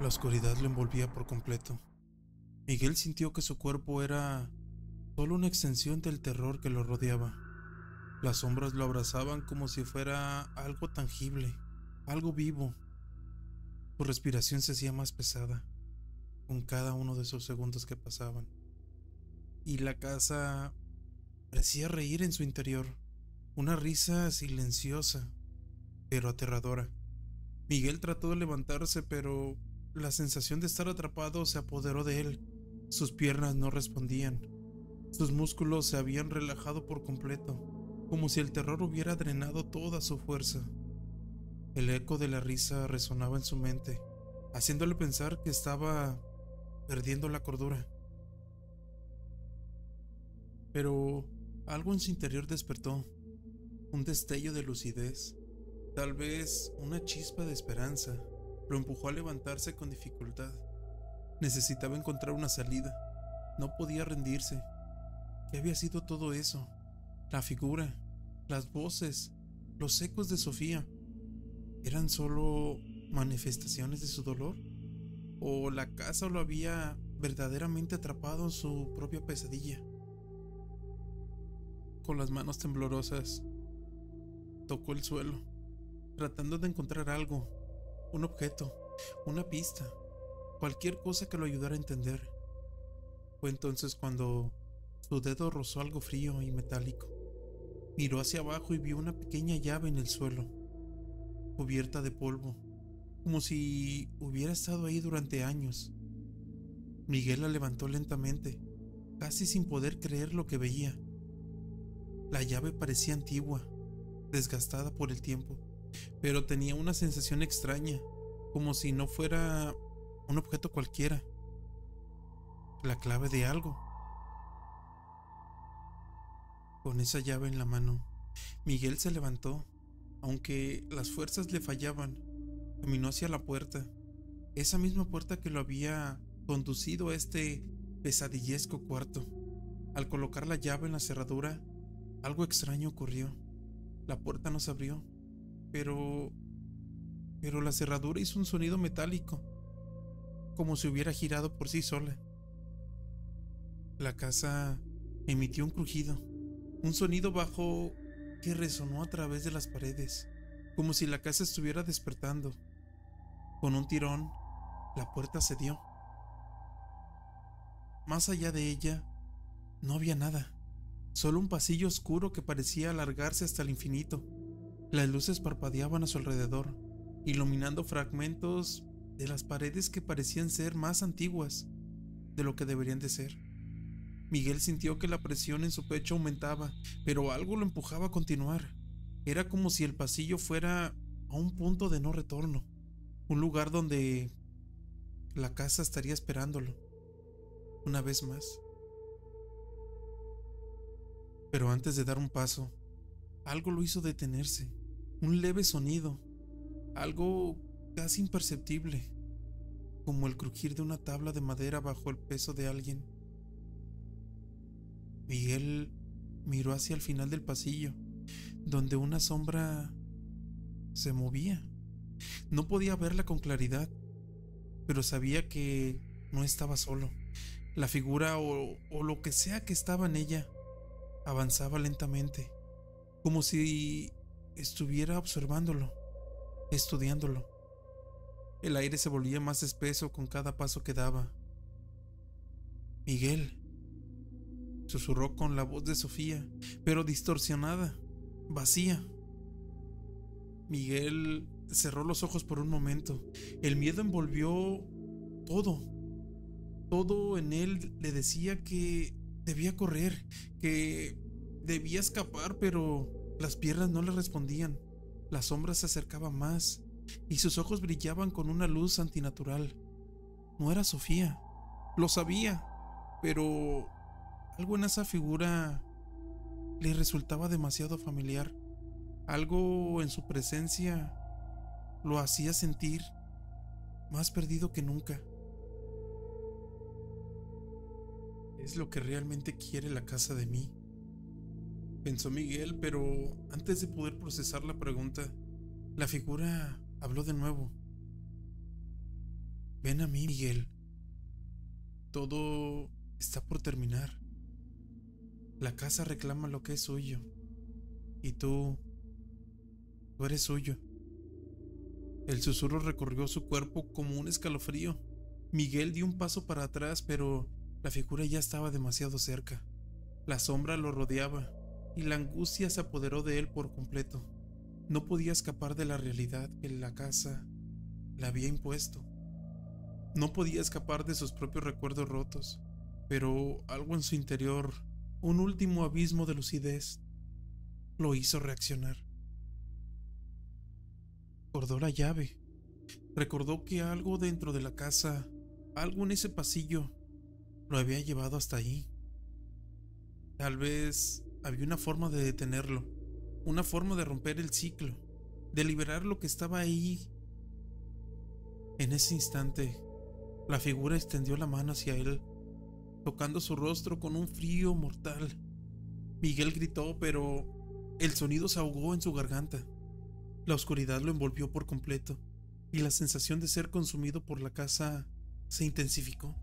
La oscuridad lo envolvía por completo. Miguel sintió que su cuerpo era solo una extensión del terror que lo rodeaba. Las sombras lo abrazaban como si fuera algo tangible, algo vivo. Su respiración se hacía más pesada con cada uno de esos segundos que pasaban. Y la casa parecía reír en su interior, una risa silenciosa, pero aterradora. Miguel trató de levantarse, pero la sensación de estar atrapado se apoderó de él. Sus piernas no respondían. Sus músculos se habían relajado por completo, como si el terror hubiera drenado toda su fuerza. El eco de la risa resonaba en su mente, haciéndole pensar que estaba perdiendo la cordura. Pero algo en su interior despertó, un destello de lucidez, tal vez una chispa de esperanza. Lo empujó a levantarse con dificultad. Necesitaba encontrar una salida. No podía rendirse. ¿Qué había sido todo eso? La figura, las voces, los ecos de Sofía, ¿eran solo manifestaciones de su dolor? ¿O la casa lo había verdaderamente atrapado en su propia pesadilla? Con las manos temblorosas, tocó el suelo, tratando de encontrar algo, un objeto, una pista, cualquier cosa que lo ayudara a entender. Fue entonces cuando su dedo rozó algo frío y metálico. Miró hacia abajo y vio una pequeña llave en el suelo, cubierta de polvo, como si hubiera estado ahí durante años. Miguel la levantó lentamente, casi sin poder creer lo que veía. La llave parecía antigua, desgastada por el tiempo, pero tenía una sensación extraña, como si no fuera un objeto cualquiera, la clave de algo. Con esa llave en la mano, Miguel se levantó, aunque las fuerzas le fallaban. Caminó hacia la puerta, esa misma puerta que lo había conducido a este pesadillesco cuarto. Al colocar la llave en la cerradura, algo extraño ocurrió. La puerta no se abrió, pero la cerradura hizo un sonido metálico, como si hubiera girado por sí sola. La casa emitió un crujido, un sonido bajo que resonó a través de las paredes, como si la casa estuviera despertando. Con un tirón, la puerta cedió. Más allá de ella, no había nada, solo un pasillo oscuro que parecía alargarse hasta el infinito. Las luces parpadeaban a su alrededor, iluminando fragmentos de las paredes que parecían ser más antiguas de lo que deberían de ser. Miguel sintió que la presión en su pecho aumentaba, pero algo lo empujaba a continuar. Era como si el pasillo fuera a un punto de no retorno, un lugar donde la casa estaría esperándolo, una vez más. Pero antes de dar un paso, algo lo hizo detenerse, un leve sonido, algo casi imperceptible, como el crujir de una tabla de madera bajo el peso de alguien. Miguel miró hacia el final del pasillo, donde una sombra se movía. No podía verla con claridad, pero sabía que no estaba solo. La figura o lo que sea que estaba en ella avanzaba lentamente, como si estuviera observándolo, estudiándolo. El aire se volvía más espeso con cada paso que daba. Miguel, susurró con la voz de Sofía, pero distorsionada, vacía. Miguel cerró los ojos por un momento. El miedo envolvió todo. Todo en él le decía que debía correr, que debía escapar, pero las piernas no le respondían. La sombra se acercaba más y sus ojos brillaban con una luz antinatural. No era Sofía, lo sabía, pero algo en esa figura le resultaba demasiado familiar. Algo en su presencia lo hacía sentir más perdido que nunca. Es lo que realmente quiere la casa de mí, pensó Miguel, pero antes de poder procesar la pregunta, la figura habló de nuevo. Ven a mí, Miguel. Todo está por terminar. La casa reclama lo que es suyo. Y tú eres suyo. El susurro recorrió su cuerpo como un escalofrío. Miguel dio un paso para atrás, pero la figura ya estaba demasiado cerca. La sombra lo rodeaba y la angustia se apoderó de él por completo. No podía escapar de la realidad que la casa le había impuesto. No podía escapar de sus propios recuerdos rotos, pero algo en su interior, un último abismo de lucidez, lo hizo reaccionar. Recordó la llave. Recordó que algo dentro de la casa, algo en ese pasillo, lo había llevado hasta ahí. Tal vez había una forma de detenerlo, una forma de romper el ciclo, de liberar lo que estaba ahí. En ese instante, la figura extendió la mano hacia él, tocando su rostro con un frío mortal. Miguel gritó, pero el sonido se ahogó en su garganta. La oscuridad lo envolvió por completo, y la sensación de ser consumido por la casa se intensificó.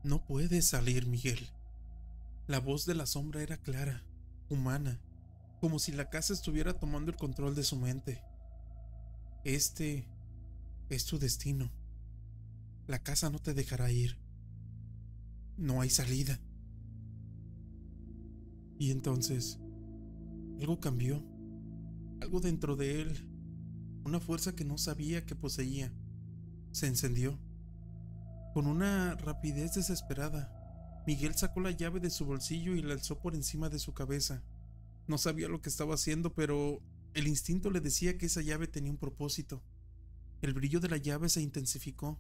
No puedes salir, Miguel. La voz de la sombra era clara, humana, como si la casa estuviera tomando el control de su mente. Este es tu destino. La casa no te dejará ir. No hay salida. Y entonces, algo cambió. Algo dentro de él, una fuerza que no sabía que poseía, se encendió. Con una rapidez desesperada, Miguel sacó la llave de su bolsillo y la alzó por encima de su cabeza. No sabía lo que estaba haciendo, pero el instinto le decía que esa llave tenía un propósito. El brillo de la llave se intensificó,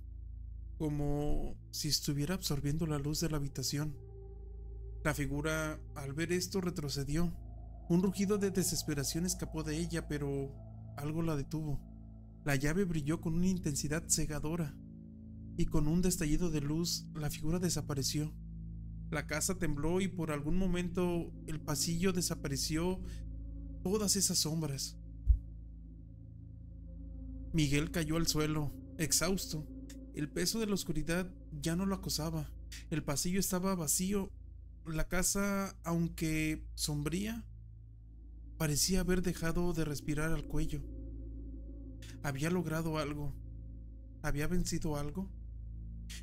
como si estuviera absorbiendo la luz de la habitación. La figura, al ver esto, retrocedió. Un rugido de desesperación escapó de ella, pero algo la detuvo. La llave brilló con una intensidad cegadora, y con un destellido de luz, la figura desapareció. La casa tembló y por algún momento el pasillo desapareció, todas esas sombras. Miguel cayó al suelo, exhausto. El peso de la oscuridad ya no lo acosaba. El pasillo estaba vacío. La casa, aunque sombría, parecía haber dejado de respirar al cuello. Había logrado algo. Había vencido algo.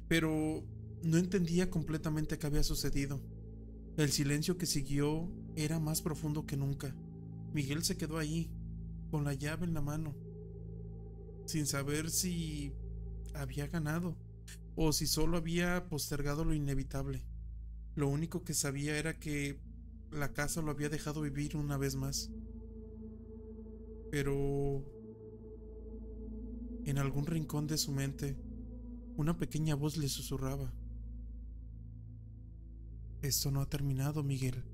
Pero no entendía completamente qué había sucedido. El silencio que siguió era más profundo que nunca. Miguel se quedó ahí, con la llave en la mano, sin saber si había ganado o si solo había postergado lo inevitable. Lo único que sabía era que la casa lo había dejado vivir una vez más. Pero en algún rincón de su mente, una pequeña voz le susurraba: esto no ha terminado, Miguel.